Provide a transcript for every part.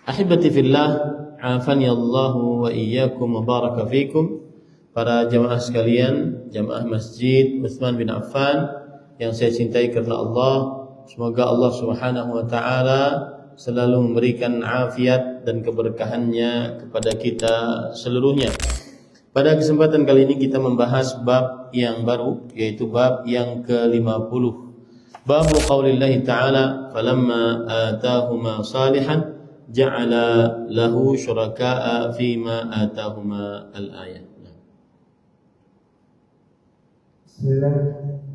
Ahibati fillah, afani Allahu wa iyyakum wa baraka fikum. Para jamaah sekalian, jamaah Masjid Utsman bin Affan yang saya cintai karena Allah, semoga Allah Subhanahu wa taala selalu memberikan afiat dan keberkahannya kepada kita seluruhnya. Pada kesempatan kali ini kita membahas bab yang baru, yaitu bab yang ke-50. Bab qaulillahi ta'ala, falamma atahuma salihan ja'ala lahu syuraka'a fima atahuma al-ayat. Bismillah.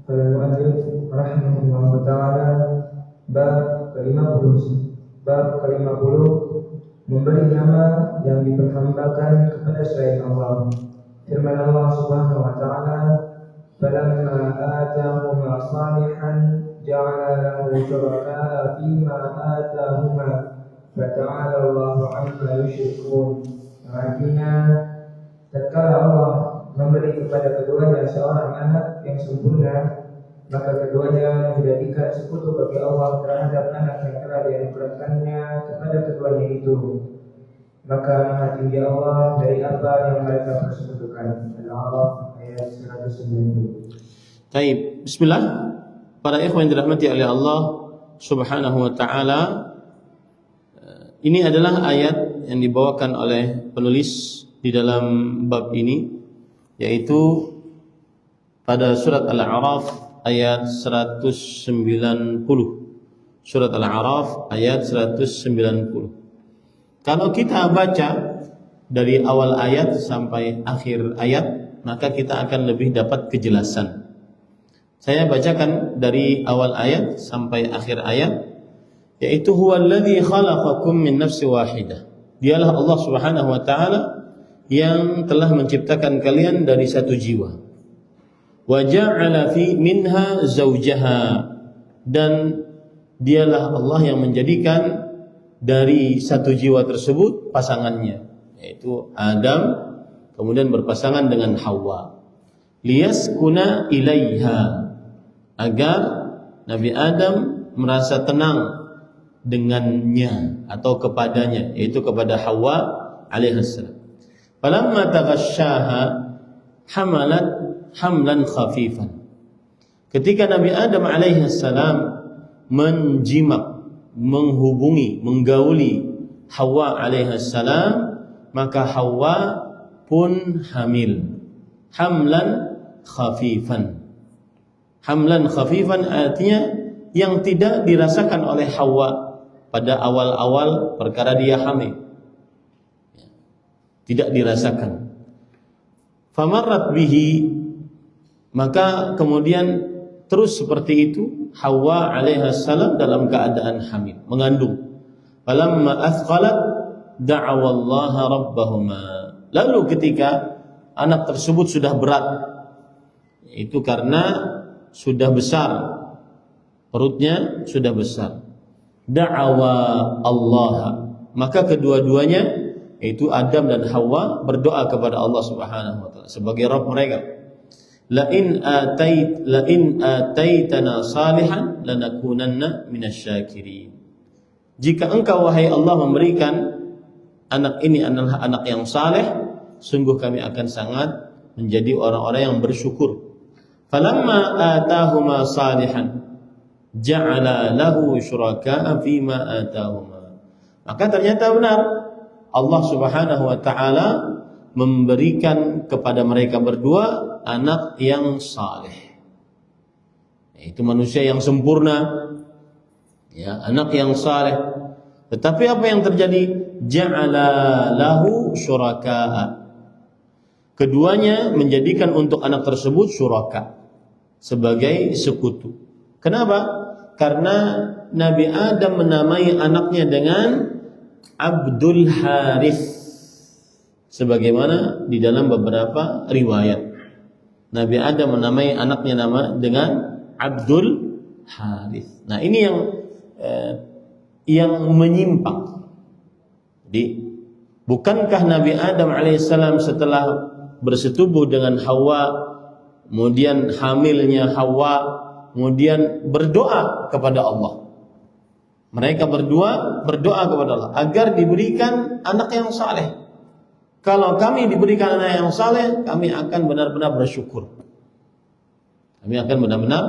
Qala al-mu'allif rahimahullahu ta'ala, bab ke-50. Bab ke-50, memberi nama yang diperhambakan kepada selain Allah. Firman Allah Subhanahu wa ta'ala, falamma atahuma salihan ja'ala lahu syuraka'a fima atahuma fata'ala Allahu amma yusyrikun. Artinya, tatkala Allah memberi kepada keduanya seorang anak yang sempurna, maka keduanya menjadikan sekutu bagi Allah terhadap anak yang telah dianugerahkannya kepada keduanya itu. Maka maha tinggi Allah dari apa yang mereka persekutukan. Al-A'raf ayat 190. Baik, bismillah. Para ikhwan yang dirahmati oleh Allah Subhanahu wa taala, ini adalah ayat yang dibawakan oleh penulis di dalam bab ini, yaitu pada surat Al-A'raf ayat 190. Surat Al-A'raf ayat 190. Kalau kita baca dari awal ayat sampai akhir ayat, maka kita akan lebih dapat kejelasan. Saya bacakan dari awal ayat sampai akhir ayat, yaitu huwallazi khalaqakum min nafsin wahidah. Dialah Allah Subhanahu wa taala yang telah menciptakan kalian dari satu jiwa. Wa ja'ala fi minha zawjaha, dan dialah Allah yang menjadikan dari satu jiwa tersebut pasangannya, yaitu Adam, kemudian berpasangan dengan Hawa. Liyaskuna ilaiha, agar Nabi Adam merasa tenang dengannya atau kepadanya, yaitu kepada Hawa alaihissalam. Falamma taghasyaha hamalat hamlan khafifan. Ketika Nabi Adam alaihissalam menjimak, menghubungi, menggauli Hawa alaihissalam, maka Hawa pun hamil. Hamlan khafifan. Hamlan khafifan artinya yang tidak dirasakan oleh Hawa pada awal-awal perkara dia hamil. Tidak dirasakan. Famarrat bihi, maka kemudian terus seperti itu Hawa alaihissalam dalam keadaan hamil, mengandung. Falamma athqalat da'awallaha rabbahuma. Lalu ketika anak tersebut sudah berat, itu karena sudah besar, perutnya sudah besar, da'awa Allah, maka kedua-duanya, yaitu Adam dan Hawa, berdoa kepada Allah Subhanahu wa taala sebagai Rabb mereka. La in ataitana salihan lanakunanna minasyakirin. Jika engkau wahai Allah memberikan anak ini adalah anak yang saleh, sungguh kami akan sangat menjadi orang-orang yang bersyukur. Falamma atahuma salihan ja'ala lahu syuraka'a fima atahuma. Maka ternyata benar Allah Subhanahu wa taala memberikan kepada mereka berdua anak yang saleh, yaitu manusia yang sempurna, ya, anak yang saleh. Tetapi apa yang terjadi? Ja'ala lahu syuraka'a. Keduanya menjadikan untuk anak tersebut syuraka, sebagai sekutu. Kenapa? Karena Nabi Adam menamai anaknya dengan Abdul Harith, sebagaimana di dalam beberapa riwayat. Nabi Adam menamai anaknya nama dengan Abdul Harith. Nah, ini yang menyimpang. Jadi, bukankah Nabi Adam alaihissalam setelah bersetubuh dengan Hawa, kemudian hamilnya Hawa, kemudian berdoa kepada Allah, Mereka berdua berdoa kepada Allah agar diberikan anak yang saleh. Kalau kami diberikan anak yang saleh, kami akan benar-benar bersyukur. Kami akan benar-benar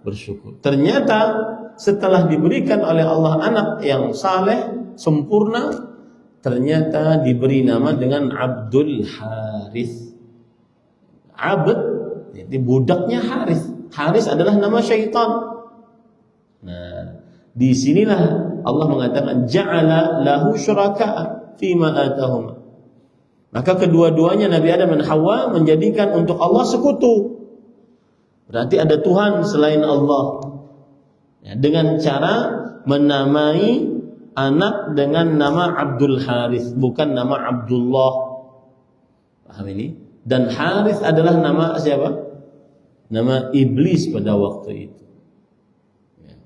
bersyukur. Ternyata setelah diberikan oleh Allah anak yang saleh sempurna, ternyata diberi nama dengan Abdul Harith. Abd, jadi budaknya Harith. Harith adalah nama syaitan. Nah, di sinilah Allah mengatakan ja'ala lahu syuraka fima atahuma. Maka kedua-duanya Nabi Adam dan Hawa menjadikan untuk Allah sekutu. Berarti ada Tuhan selain Allah. Ya, dengan cara menamai anak dengan nama Abdul Harith, bukan nama Abdullah. Paham ini? Dan Harith adalah nama siapa? Nama iblis pada waktu itu. Ya.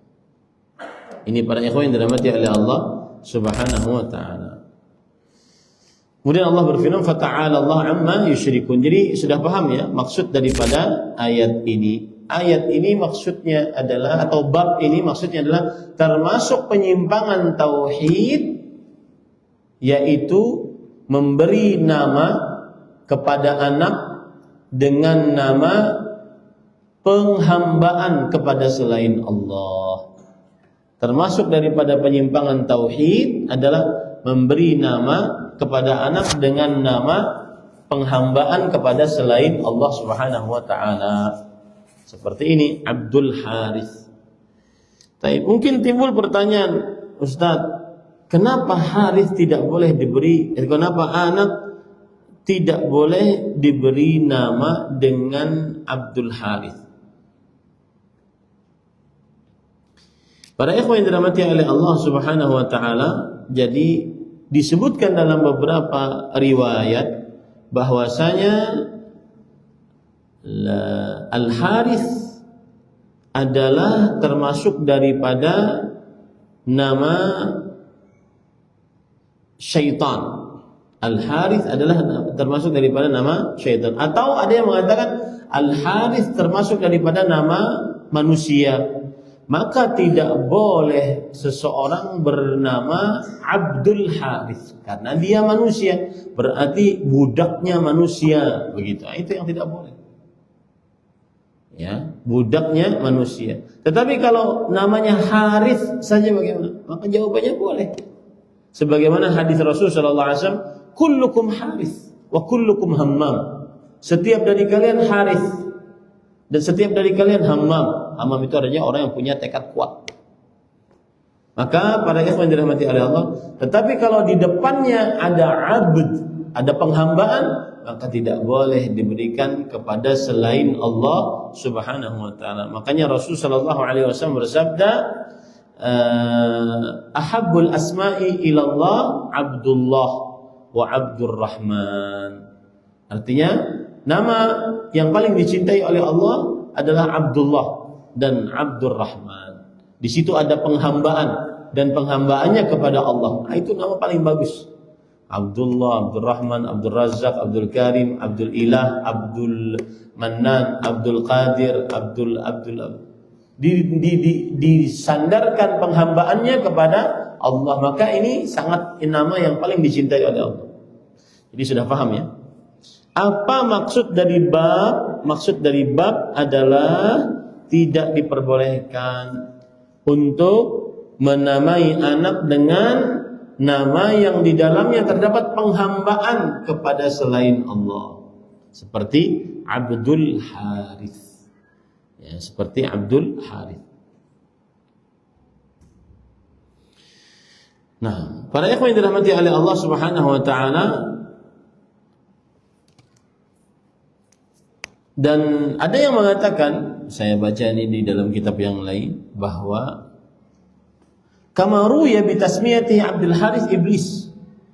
Ini para ikhwan yang dirahmati oleh Allah Subhanahu wa taala. Kemudian Allah berfirman, "Fata'ala Allah amma yusyrikun." Jadi sudah paham ya maksud daripada ayat ini. Ayat ini maksudnya adalah, atau bab ini maksudnya adalah termasuk penyimpangan tauhid, yaitu memberi nama kepada anak dengan nama penghambaan kepada selain Allah. Termasuk daripada penyimpangan tauhid adalah memberi nama kepada anak dengan nama penghambaan kepada selain Allah Subhanahu wa taala. Seperti ini Abdul Harith. Tapi mungkin timbul pertanyaan, Ustaz, kenapa Harith tidak boleh diberi, kenapa anak tidak boleh diberi nama dengan Abdul Harith? Para ikhwan yang dirahmati oleh Allah Subhanahu wa taala, jadi disebutkan dalam beberapa riwayat bahwasanya Al-Harith adalah termasuk daripada nama syaitan. Al-Harith adalah termasuk daripada nama syaitan. Atau ada yang mengatakan Al-Harith termasuk daripada nama manusia. Maka tidak boleh seseorang bernama Abdul Harith karena dia manusia, berarti budaknya manusia, begitu. Itu yang tidak boleh. Ya, budaknya manusia. Tetapi kalau namanya Harith saja bagaimana? Maka jawabannya boleh. Sebagaimana hadis Rasul sallallahu alaihi wasallam, kullukum Harith wa kullukum hammam. Setiap dari kalian Harith dan setiap dari kalian hammam. Hammam itu artinya orang yang punya tekad kuat. Maka para ikhwan dirahmati oleh Allah, tetapi kalau di depannya ada abd, ada penghambaan, maka tidak boleh diberikan kepada selain Allah Subhanahu wa taala. Makanya Rasul sallallahu alaihi wasallam bersabda, ahabbul asma'i ilallah Abdullah wa Abdurrahman. Artinya nama yang paling dicintai oleh Allah adalah Abdullah dan Abdurrahman. Di situ ada penghambaan dan penghambaannya kepada Allah. Itu nama paling bagus. Abdullah, Abdurrahman, Abdul Razzaq, Abdul Karim, Abdul Ilah, Abdul Mannan, Abdul Qadir, Abdul disandarkan penghambaannya kepada Allah. Maka ini sangat nama yang paling dicintai oleh Allah. Jadi sudah paham ya? Apa maksud dari bab? Maksud dari bab adalah tidak diperbolehkan untuk menamai anak dengan nama yang di dalamnya terdapat penghambaan kepada selain Allah. Seperti Abdul Harith. Ya, seperti Abdul Harith. Nah, para ikhwan yang dirahmati oleh Allah Subhanahu wa taala, dan ada yang mengatakan, saya baca ini di dalam kitab yang lain, bahwa kama ruya bi tasmiyatihi Abdul Harith iblis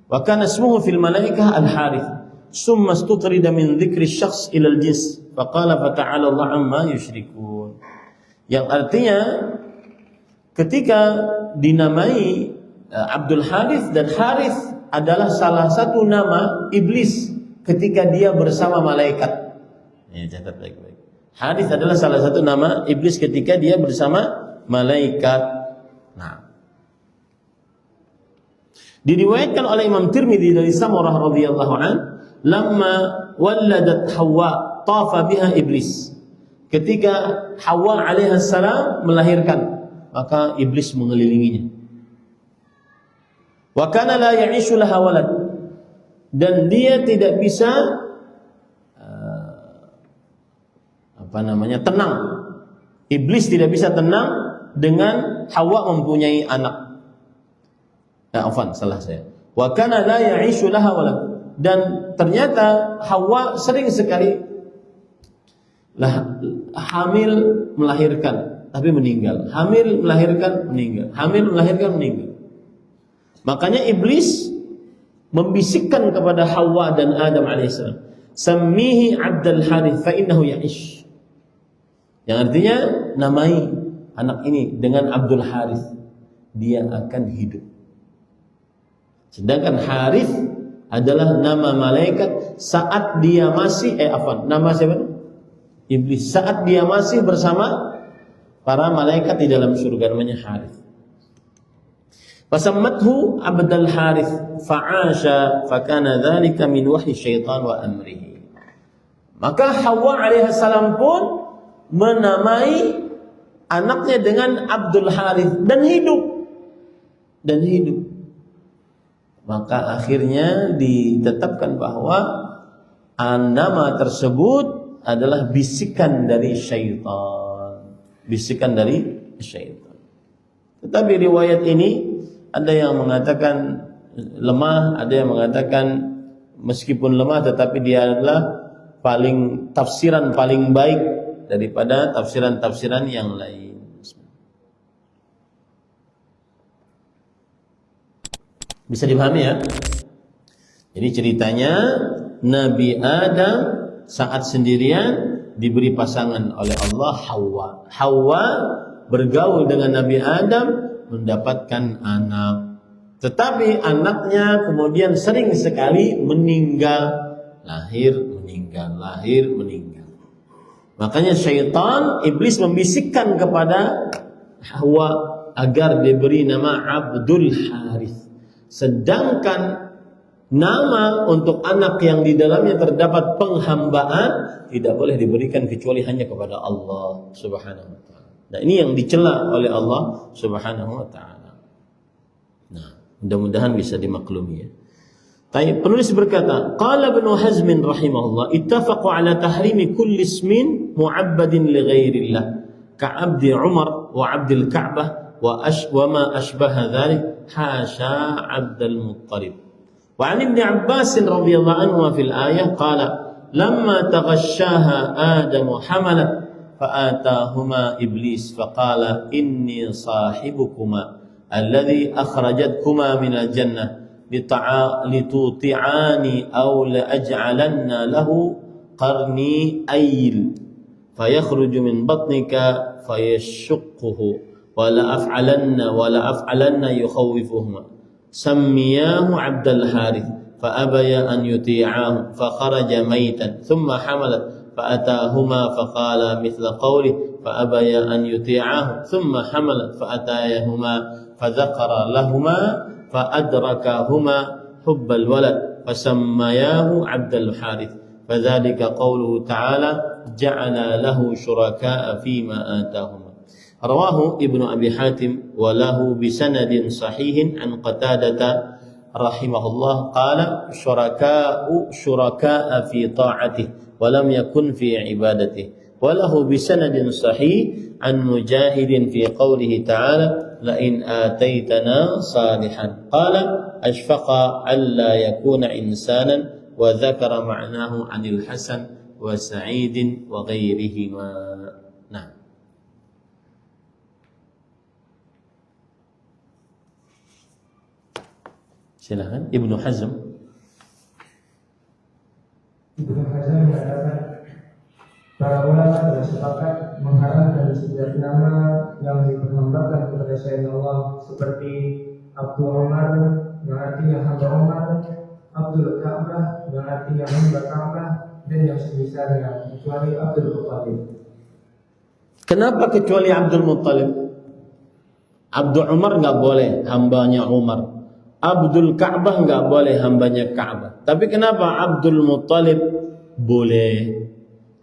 wa kana ismuhu fil malaikah al Harith summa istutrida min dzikri syakhs ila al jins faqala fata'ala Allah amma yusyrikun. Yang artinya ketika dinamai Abdul Harith, dan Harith adalah salah satu nama iblis ketika dia bersama malaikat. Ini catat baik-baik. Harith adalah salah satu nama iblis ketika dia bersama malaikat. Nah, Diriwayatkan oleh Imam Tirmidzi dari Samurah radhiyallahu an, lamma walladat Hawa tafa biha iblis. Ketika Hawa alaihi salam melahirkan, maka iblis mengelilinginya. Wa kana la ya'ishu laha walad, dan dia tidak bisa tenang. Iblis tidak bisa tenang dengan Hawa mempunyai anak. Salah saya. Wa kana la ya'ishu laha walad, dan ternyata Hawa sering sekali hamil melahirkan tapi meninggal. Hamil melahirkan meninggal. Hamil melahirkan meninggal. Makanya iblis membisikkan kepada Hawa dan Adam alaihissalam, "Sammihi Abdul Harith fa innahu ya'ish." Yang artinya, namai anak ini dengan Abdul Harith, dia akan hidup. Sedangkan Harith adalah nama malaikat saat dia masih nama siapa? Iblis. Saat dia masih bersama para malaikat di dalam surga, namanya Harith. Fasammathu Abdul Harith fa'asha fakana dzalika min wahyi syaitan wa amrihi. Maka Hawa alaihi salam pun menamai anaknya dengan Abdul Harith dan hidup. Maka akhirnya ditetapkan bahwa nama tersebut adalah bisikan dari syaitan. Tetapi riwayat ini ada yang mengatakan lemah, ada yang mengatakan meskipun lemah tetapi dia adalah tafsiran paling baik daripada tafsiran-tafsiran yang lain. Bisa dipahami ya? Jadi ceritanya Nabi Adam saat sendirian diberi pasangan oleh Allah Hawa. Hawa bergaul dengan Nabi Adam mendapatkan anak. Tetapi anaknya kemudian sering sekali meninggal, lahir meninggal. Makanya syaitan, iblis membisikkan kepada Hawa agar diberi nama Abdul Harith. Sedangkan nama untuk anak yang di dalamnya terdapat penghambaan tidak boleh diberikan kecuali hanya kepada Allah Subhanahu wa taala. Nah, ini yang dicela oleh Allah Subhanahu wa taala. Nah, mudah-mudahan bisa dimaklumi ya. Penulis berkata, qala Ibnu Hazm rahimahullah, ittafaqu ala tahrimi kulli ismin mu'abbadin li ghairillah, ka'abdi Umar wa 'abdil Ka'bah wa ma ashbaha dhalik, hasha 'Abdul Muttalib. Wa 'an Ibn Abbas radhiyallahu anhu fil ayah qala, lamma taghashaha Adam hamalat فآتاهما إبليس فقال إني صاحبكما الذي أخرجتكما من الجنة لتطيعاني أو لأجعلن له قرني أيل فيخرج من بطنك فيشقه ولا أفعلن يخوفهما سمياه عبد الحارث فأبي أن يطيعاه فخرج ميتا ثم حملت فأتاهما فقال مثل قوله فأبي أن يطيعاه ثم حملت فأتاهما فذكر لهما فأدركهما حب الولد فسمياه عبد الحارث فذلك قوله تعالى جعل له شركاء فيما آتاهما. رواه ابن أبي حاتم وله بسند صحيح عن قتادة رحمه الله قال شركاء في طاعته ولم يكن في عبادته. وله بسند صحيح عن مجاهد في قوله تعالى لئن آتيتنا صالحا قال أشفق ألا يكون إنسانا وذكر معناه عن الحسن وسعيد وغيرهما. نعم. Silakan Ibnu Hazm. Ibnu Hazm mengatakan para ulama telah sepakat mengharamkan setiap nama yang diperhambakan kepada selain Allah, seperti Abdul Umar yang artinya hamba Umar, Abdul Ka'bah yang artinya hamba Ka'bah, dan yang semisalnya kecuali Abdul Muttalib. Kenapa kecuali Abdul Muttalib? Abdul Umar nggak boleh, hambanya Umar. Abdul Ka'bah nggak boleh, hambanya Ka'bah. Tapi kenapa Abdul Muttalib boleh?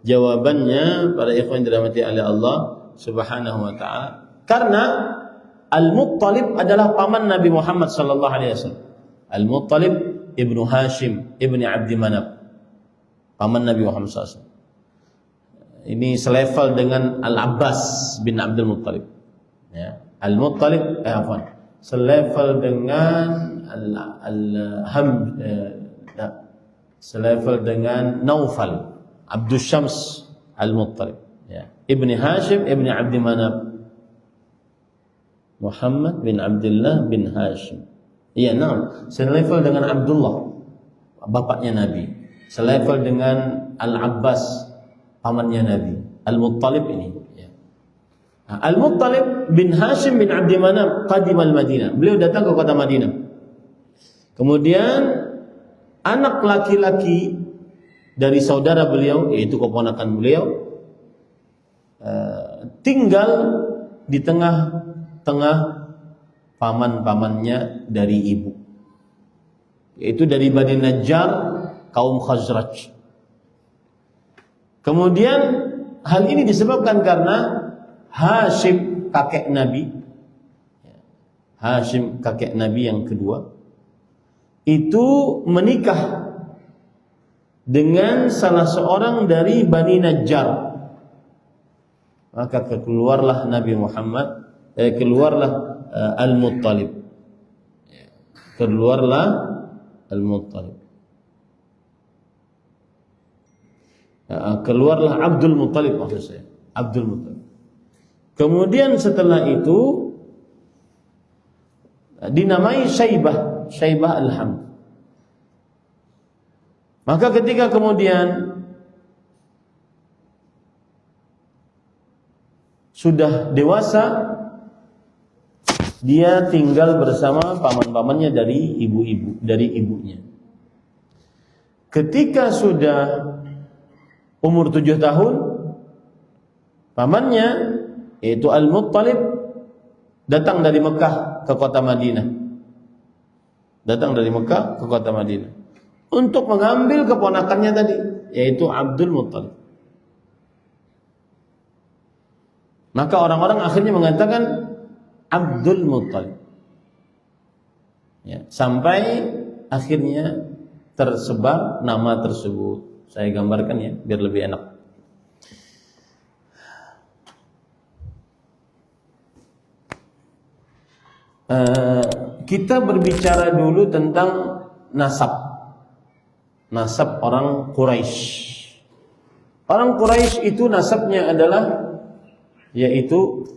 Jawabannya para ikhwan dirahmati oleh Allah Subhanahu wa taala, karena Al-Muttalib adalah paman Nabi Muhammad sallallahu alaihi wasallam. Al-Muttalib ibnu Hashim ibni Abdi Manaf, paman Nabi Muhammad sallallahu alaihi wasallam. Ini selevel dengan Al-Abbas bin Abdul Muttalib. Ya, Al-Muttalib selevel dengan selevel dengan Naufal Abdul Syams Al-Muttalib, ya. Ibni Hashim Ibni Abdi Manaf, Muhammad bin Abdullah bin Hashim. Iya, selevel dengan Abdullah, bapaknya Nabi. Selevel dengan Al-Abbas, pamannya Nabi. Al-Muttalib ini, ya. Al-Muttalib bin Hashim bin Abdi Manaf qadimal Madinah. Beliau datang ke kota Madinah. Kemudian anak laki-laki dari saudara beliau, yaitu keponakan beliau, tinggal di tengah-tengah paman-pamannya dari ibu, yaitu dari Bani Najjar, kaum Khazraj. Kemudian hal ini disebabkan karena Hashim kakek Nabi, Hashim kakek Nabi yang kedua, itu menikah dengan salah seorang dari Bani Najjar. Maka keluarlah Nabi Muhammad, keluarlah Al-Muttalib. Keluarlah Al-Muttalib. Keluarlah Abdul Muttalib, maksud saya. Abdul Muttalib. Kemudian setelah itu dinamai Syaibah Al-Hamd. Maka ketika kemudian sudah dewasa, dia tinggal bersama paman-pamannya dari ibunya. Ketika sudah umur 7 tahun, pamannya yaitu Al-Muttalib datang dari Mekah ke kota Madinah. Untuk mengambil keponakannya tadi, yaitu Abdul Muttalib. Maka orang-orang akhirnya mengatakan Abdul Muttalib, ya, sampai akhirnya tersebar nama tersebut. Saya gambarkan ya biar lebih enak. Kita berbicara dulu tentang nasab orang Quraisy. Orang Quraisy itu nasabnya adalah yaitu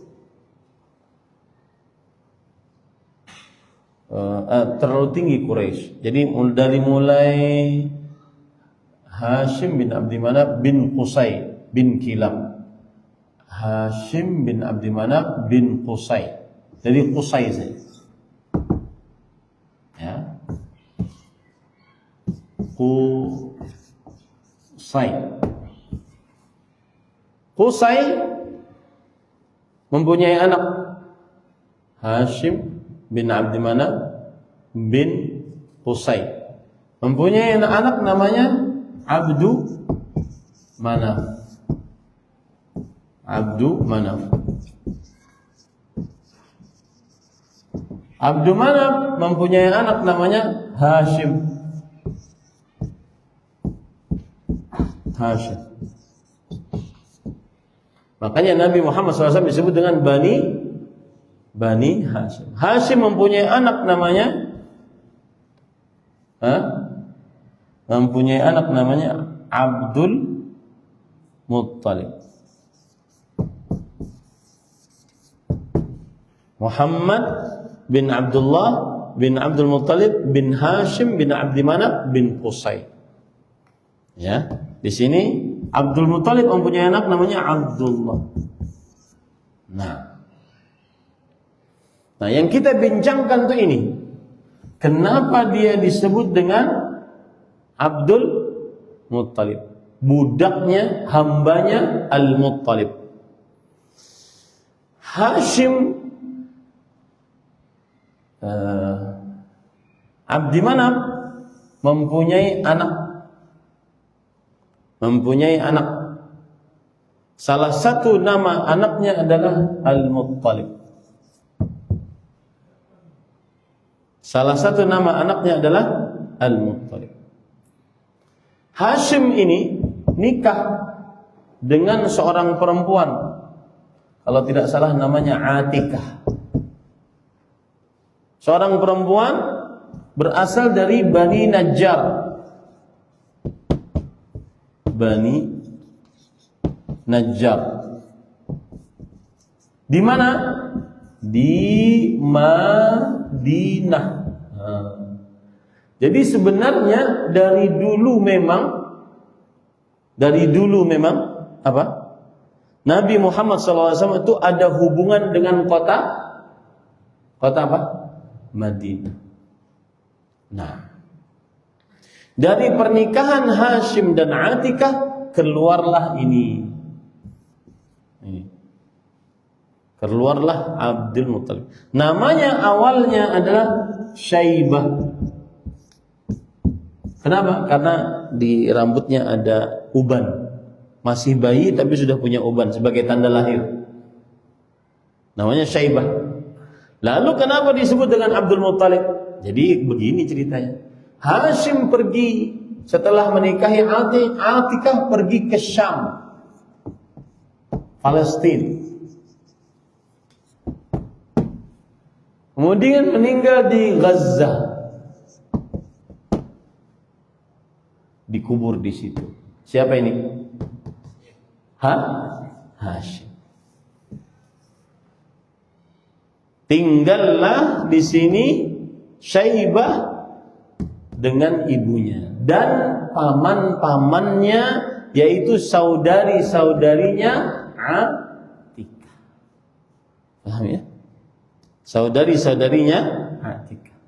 terlalu tinggi Quraisy. Jadi dari mulai Hashim bin Abdi Manaf bin Qusay bin Kilab, Hashim bin Abdi Manaf bin Qusay. Jadi Qusay saja. Ya. Qusay mempunyai anak Hashim bin Abdi Manaf bin Qusay. Mempunyai anak namanya Abdu Manaf. Abdu Manaf mempunyai anak namanya Hashim. Makanya Nabi Muhammad SAW disebut dengan Bani Hashim. Hashim mempunyai anak namanya Abdul Muttalib. Muhammad bin Abdullah bin Abdul Muttalib bin Hashim bin Abdi Manaf bin Qusay. Ya, di sini Abdul Muttalib mempunyai anak namanya Abdullah. Nah, yang kita bincangkan tuh ini, kenapa dia disebut dengan Abdul Muttalib? Budaknya, hambanya Al-Muttalib. Hashim Abdi Manaf mempunyai anak. Salah satu nama anaknya adalah Al-Muttalib. Hashim ini nikah dengan seorang perempuan, kalau tidak salah namanya Atikah. Seorang perempuan berasal dari Bani Najjar. Di mana? Di Madinah. Jadi sebenarnya dari dulu memang apa? Nabi Muhammad SAW itu ada hubungan dengan kota apa? Madinah. Nah, dari pernikahan Hashim dan Atikah keluarlah ini. Keluarlah Abdul Muttalib. Namanya awalnya adalah Syaibah. Kenapa? Karena di rambutnya ada uban. Masih bayi tapi sudah punya uban sebagai tanda lahir. Namanya Syaibah. Lalu kenapa disebut dengan Abdul Muttalib? Jadi begini ceritanya. Hashim pergi setelah menikahi Atikah pergi ke Syam, Palestina. Kemudian meninggal di Gaza, dikubur di situ. Siapa ini? Hashim. Tinggallah di sini Syaibah dengan ibunya dan paman-pamannya, yaitu saudari-saudarinya Atikah. Paham ya? Saudari-saudarinya Atikah.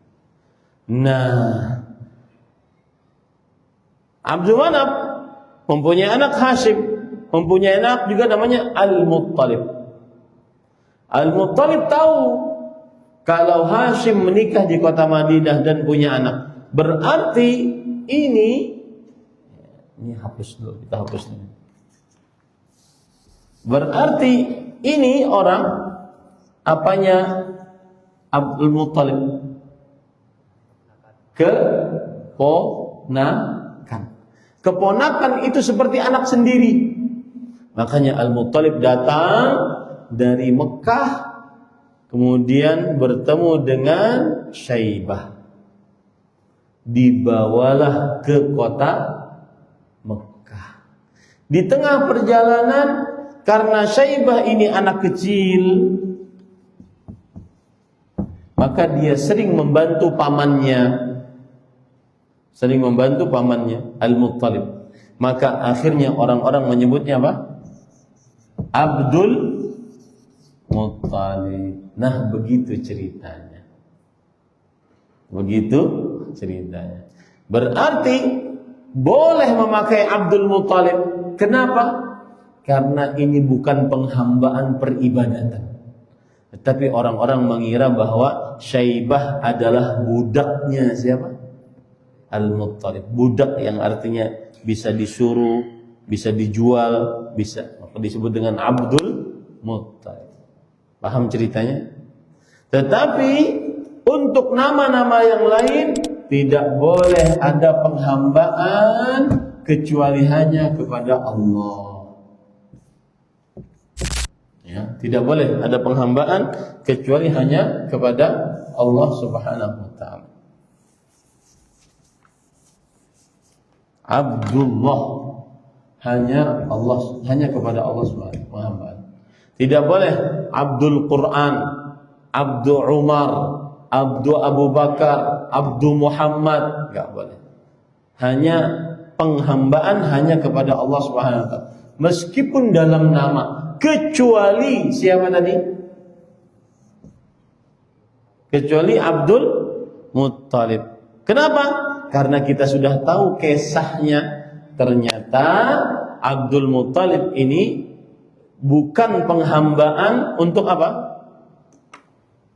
Nah, Abdul Manaf mempunyai anak Hashim, mempunyai anak juga namanya Al-Muttalib. Al-Muttalib tahu kalau Hashim menikah di kota Madinah dan punya anak, berarti ini hapus dulu, kita hapus dulu. Berarti ini orang apanya Abdul Muttalib? Keponakan itu seperti anak sendiri. Makanya Al-Muttalib datang dari Mekah, kemudian bertemu dengan Syaibah. Dibawalah ke kota Mekah. Di tengah perjalanan, karena Syaibah ini anak kecil, maka dia sering membantu pamannya. Al-Muttalib. Maka akhirnya orang-orang menyebutnya apa? Abdul Muttalib. Nah, begitu ceritanya. Berarti boleh memakai Abdul Muttalib. Kenapa? Karena ini bukan penghambaan peribadatan. Tetapi orang-orang mengira bahwa Syaibah adalah budaknya siapa? Al-Muttalib. Budak yang artinya bisa disuruh, bisa dijual, bisa disebut dengan Abdul Muttalib. Paham ceritanya? Tetapi untuk nama-nama yang lain tidak boleh ada penghambaan kecuali hanya kepada Allah. Ya, tidak boleh ada penghambaan kecuali hanya kepada Allah Subhanahu wa taala. Abdullah hanya kepada Allah Subhanahu wa taala. Tidak boleh Abdul Quran, Abdul Umar, Abdul Abu Bakar, Abdul Muhammad, enggak boleh. Hanya penghambaan hanya kepada Allah Subhanahu wa taala. Meskipun dalam nama, kecuali siapa tadi? Kecuali Abdul Muttalib. Kenapa? Karena kita sudah tahu kisahnya. Ternyata Abdul Muttalib ini bukan penghambaan untuk apa?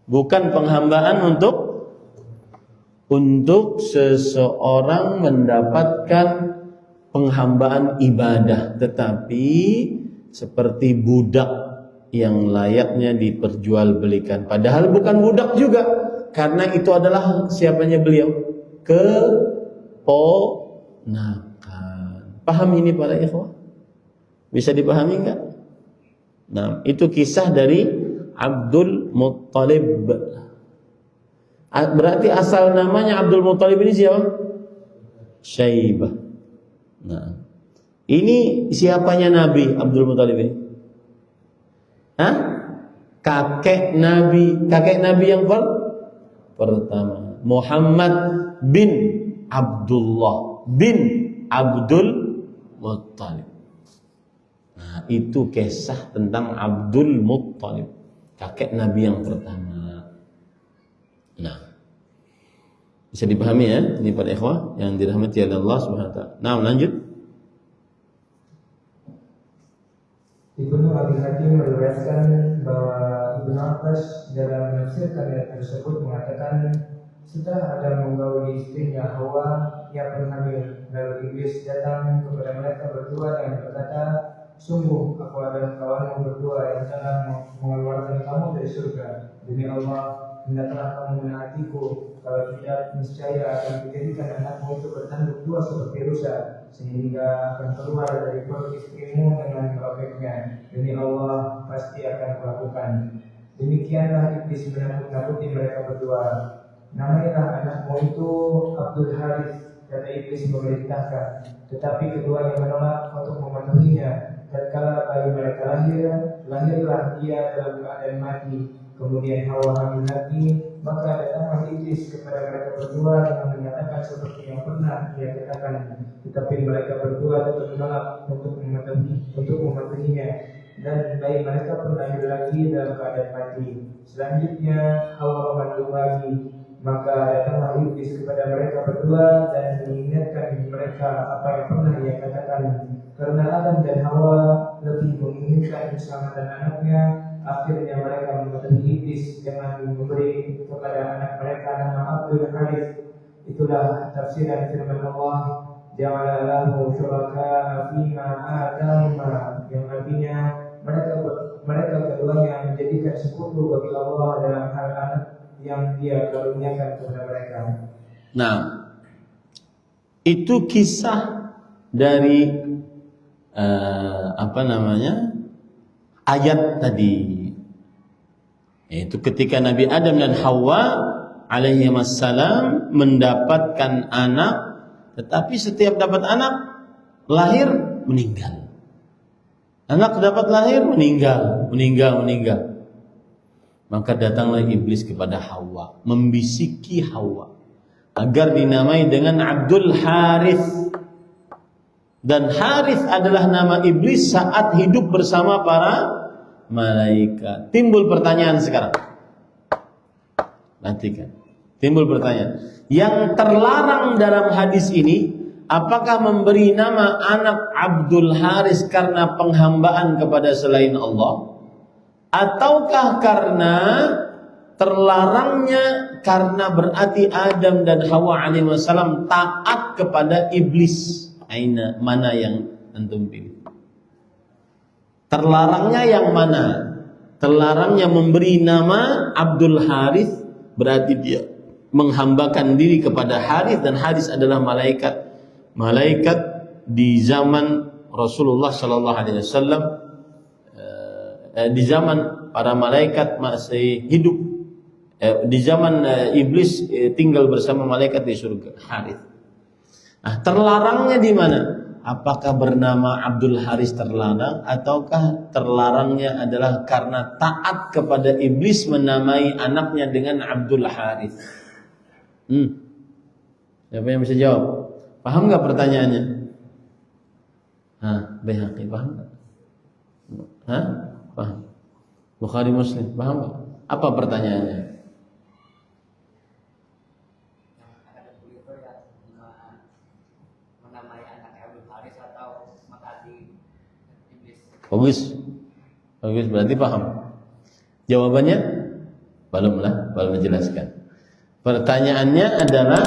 Bukan penghambaan untuk seseorang mendapatkan penghambaan ibadah, tetapi seperti budak yang layaknya diperjualbelikan. Padahal bukan budak juga, karena itu adalah siapanya beliau? Keponakan. Paham ini para ikhwah? Bisa dipahami enggak? Nah, itu kisah dari Abdul Muttalib. Berarti asal namanya Abdul Muttalib ini siapa? Syaibah. Nah, ini siapanya Nabi Abdul Muttalib ini? Hah? Kakek Nabi yang pertama. Muhammad bin Abdullah bin Abdul Muttalib. Nah, itu kisah tentang Abdul Muttalib, kakek Nabi yang pertama. Nah, bisa dipahami ya, ini para ikhwah yang dirahmati oleh Allah Subhanahu wa taala. Nah, lanjut. Ibnu Abi Hatim meriwayatkan bahwa Ibnu Abbas dalam menafsirkan ayat tersebut mengatakan, setelah Adam menggauli istrinya Hawa yang pun hamil, lalu iblis datang kepada mereka berdua dan berkata, sungguh aku adalah kawanmu berdua yang telah mengeluarkan kamu dari surga. Demi Allah, hendaklah kamu menaatiku. Kalau tidak, niscaya akan dijadikan anakmu itu bertanduk dua seperti rusa, sehingga akan keluar dari perut istrimu dengan merobeknya. Demi Allah, pasti akan kulakukan. Demikianlah iblis menakut-nakuti mereka berdua. Namailah anakmu itu Abdul Harith, kata iblis memerintahkan. Tetapi keduanya menolak untuk mematuhinya. Tatkala bayi mereka lahirlah dia dalam keadaan mati. Kemudian Hawa hamil lagi, maka datanglah iblis kepada mereka berdua dengan menyatakan seperti yang pernah dia katakan. Tetapi mereka berdua tetap menolak untuk mematuhinya. Dan bayi mereka pun lahir lagi dalam keadaan mati. Selanjutnya Hawa mengandung lagi, maka datanglah iblis kepada mereka berdua dan mengingatkan mereka apa yang pernah ia katakan. Karena Adam dan Hawa lebih menginginkan keselamatan anaknya, akhirnya mereka mematuhi iblis dengan memberi kepada anak mereka nama Abdul Harith. Itulah tafsiran firman Allah, ja'ala lahu syuraka fima atahuma, yang artinya mereka keduanya menjadikan sekutu bagi Allah dalam hal anak yang dia karuniakan kepada mereka. Nah, itu kisah dari ayat tadi. Yaitu ketika Nabi Adam dan Hawa alaihi wassalam mendapatkan anak, tetapi setiap dapat anak lahir meninggal. Anak dapat lahir meninggal. Maka datanglah iblis kepada Hawa, membisiki Hawa agar dinamai dengan Abdul Harith. Dan Harith adalah nama iblis saat hidup bersama para malaikat. Timbul pertanyaan sekarang. Perhatikan. Timbul pertanyaan. Yang terlarang dalam hadis ini, apakah memberi nama anak Abdul Harith karena penghambaan kepada selain Allah? Ataukah karena terlarangnya karena berarti Adam dan Hawa alaihi wasallam taat kepada iblis? Mana yang antum pilih? Terlarangnya yang mana? Terlarangnya memberi nama Abdul Harith, berarti dia menghambakan diri kepada Harith, dan Harith adalah malaikat. Malaikat di zaman Rasulullah sallallahu alaihi wasallam, di zaman para malaikat masih hidup, di zaman iblis tinggal bersama malaikat di surga, Harith. Nah, terlarangnya di mana? Apakah bernama Abdul Harith terlarang, ataukah terlarangnya adalah karena taat kepada iblis menamai anaknya dengan Abdul Harith? Siapa yang bisa jawab? Paham nggak pertanyaannya? Baihaqi paham nggak? Paham. Bukhari Muslim paham nggak? Apa pertanyaannya? Bagus, berarti paham. Jawabannya belum menjelaskan. Pertanyaannya adalah,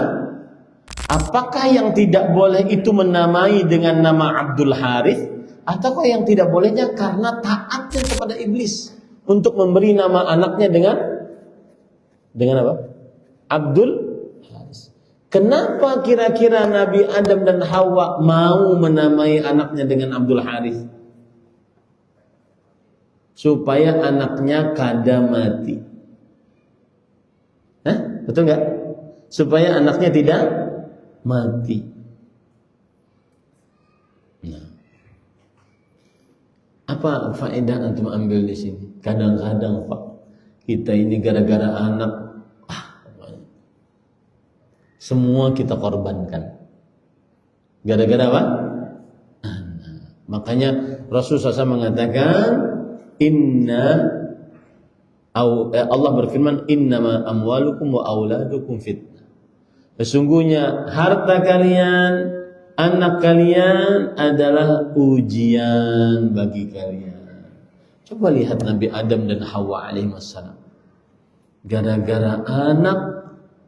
apakah yang tidak boleh itu menamai dengan nama Abdul Harith, ataukah yang tidak bolehnya karena taatnya kepada iblis untuk memberi nama anaknya dengan apa? Abdul Harith. Kenapa kira-kira Nabi Adam dan Hawa mau menamai anaknya dengan Abdul Harith? Supaya anaknya kada mati. Hah? Betul nggak? Supaya anaknya tidak mati. Nah, apa faedah antum ambil di sini? Kadang-kadang Pak, kita ini gara-gara anak, semua kita korbankan. Gara-gara apa? Anak. Makanya Rasulullah SAW mengatakan, Allah berfirman, innama amwalukum wa auladukum fitnah. Sesungguhnya harta kalian, anak kalian adalah ujian bagi kalian. Coba lihat Nabi Adam dan Hawa alaihissalam. Gara-gara anak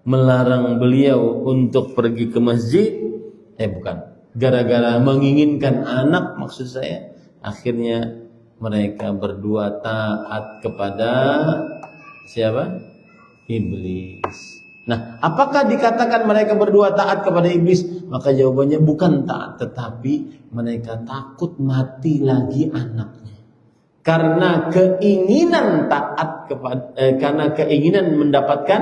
melarang beliau untuk pergi ke masjid, gara-gara menginginkan anak, maksud saya, akhirnya mereka berdua taat kepada siapa? Iblis. Nah, apakah dikatakan mereka berdua taat kepada iblis? Maka jawabannya bukan taat, tetapi mereka takut mati lagi anaknya. Karena keinginan taat karena keinginan mendapatkan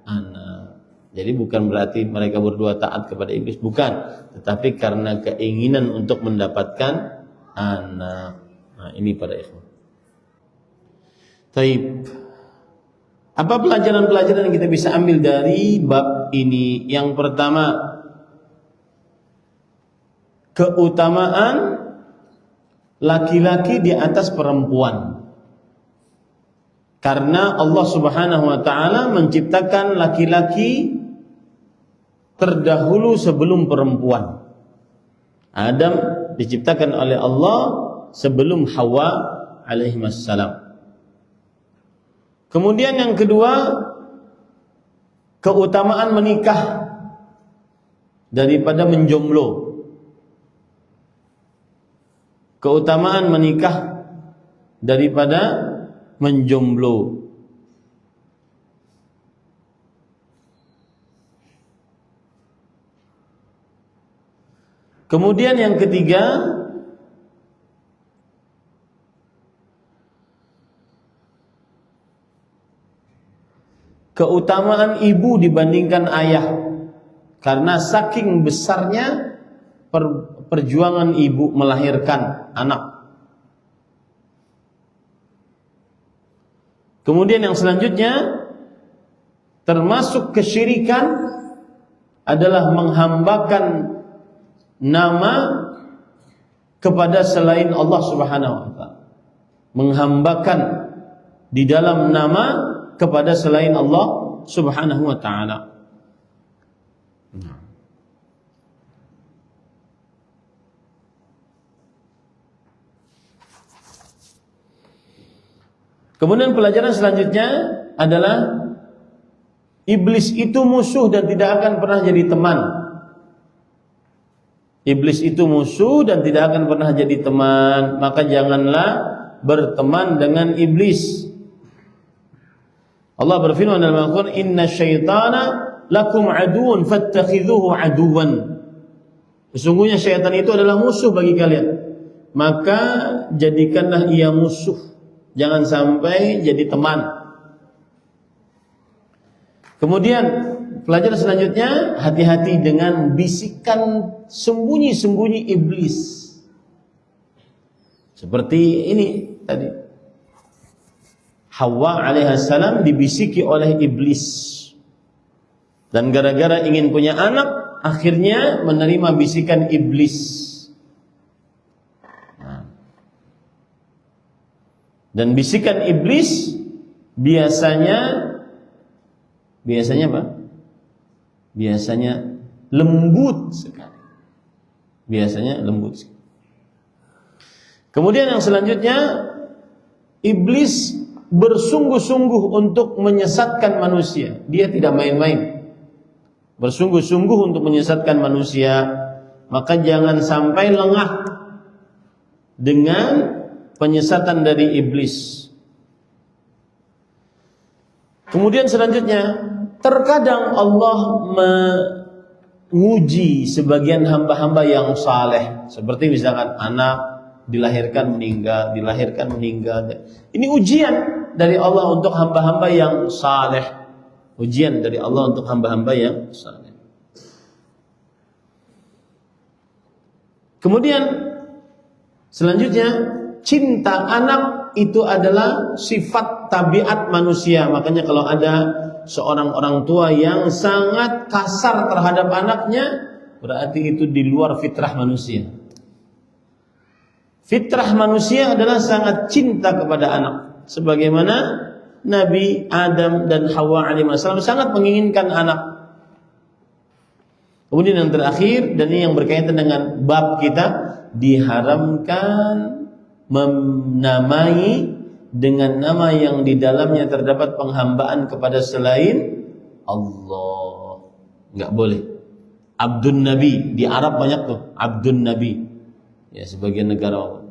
anak. Jadi bukan berarti mereka berdua taat kepada iblis, bukan, tetapi karena keinginan untuk mendapatkan anak. Nah, ini para ikhwan. Taib. Apa pelajaran-pelajaran yang kita bisa ambil dari bab ini? Yang pertama, keutamaan laki-laki di atas perempuan. Karena Allah Subhanahu wa taala menciptakan laki-laki terdahulu sebelum perempuan. Adam diciptakan oleh Allah sebelum Hawa alaihissalam. Kemudian yang kedua, keutamaan menikah daripada menjomblo. Keutamaan menikah daripada menjomblo. Kemudian yang ketiga, keutamaan ibu dibandingkan ayah, karena saking besarnya perjuangan ibu melahirkan anak. Kemudian yang selanjutnya, termasuk kesyirikan adalah menghambakan nama kepada selain Allah Subhanahu wa taala. Menghambakan di dalam nama kepada selain Allah Subhanahu wa taala. Kemudian pelajaran selanjutnya adalah iblis itu musuh dan tidak akan pernah jadi teman. Iblis itu musuh dan tidak akan pernah jadi teman, maka janganlah berteman dengan iblis. Allah berfirman dalam Al-Quran, inna syaitana lakum aduun fattakhidhuhu aduwan. Sesungguhnya syaitan itu adalah musuh bagi kalian, maka jadikanlah ia musuh, jangan sampai jadi teman. Kemudian pelajaran selanjutnya, hati-hati dengan bisikan sembunyi-sembunyi iblis. Seperti ini tadi, Hawa alaihissalam dibisiki oleh iblis, dan gara-gara ingin punya anak, akhirnya menerima bisikan iblis. Dan bisikan iblis biasanya apa? Biasanya lembut sekali. Biasanya lembut sekali. Kemudian yang selanjutnya, iblis bersungguh-sungguh untuk menyesatkan manusia. Dia tidak main-main. Bersungguh-sungguh untuk menyesatkan manusia. Maka jangan sampai lengah dengan penyesatan dari iblis. Kemudian selanjutnya, terkadang Allah menguji sebagian hamba-hamba yang saleh. Seperti misalkan anak dilahirkan meninggal. Ini ujian dari Allah untuk hamba-hamba yang saleh. Ujian dari Allah untuk hamba-hamba yang saleh. Kemudian selanjutnya, cinta anak itu adalah sifat tabiat manusia. Makanya kalau ada seorang orang tua yang sangat kasar terhadap anaknya, berarti itu di luar fitrah manusia. Fitrah manusia adalah sangat cinta kepada anak. Sebagaimana Nabi Adam dan Hawa alaihissalam sangat menginginkan anak. Kemudian yang terakhir, dan ini yang berkaitan dengan bab kita, diharamkan menamai dengan nama yang di dalamnya terdapat penghambaan kepada selain Allah. Enggak boleh. Abdun Nabi, di Arab banyak tuh Abdun Nabi. Ya, sebagian negara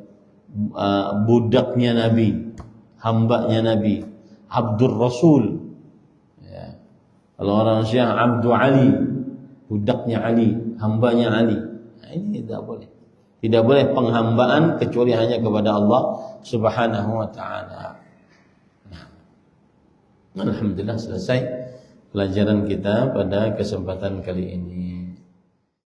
budaknya Nabi, hambanya Nabi, Abdur Rasul. Ya. Kalau orang Syiah Abdul Ali, budaknya Ali, hambanya Ali. Nah, ini tidak boleh. Tidak boleh penghambaan kecuali hanya kepada Allah Subhanahu wa taala. Nah, alhamdulillah selesai pelajaran kita pada kesempatan kali ini.